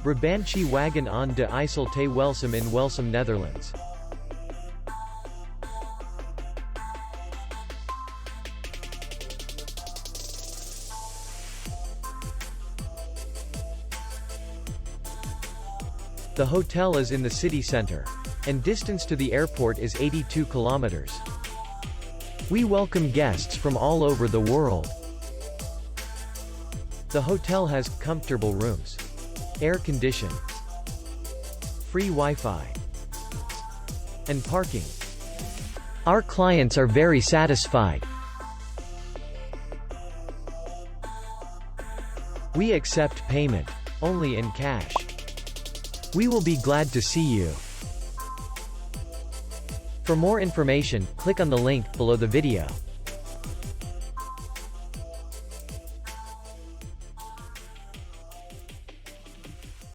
Brabandsche Wagen aan de IJssel te Welsum in Welsum, Netherlands. The hotel is in the city center, and distance to the airport is 82 kilometers. We welcome guests from all over the world. The hotel has comfortable rooms, air condition, free Wi-Fi, and parking. Our clients are very satisfied. We accept payment only in cash. We will be glad to see you. For more information, click on the link below the video.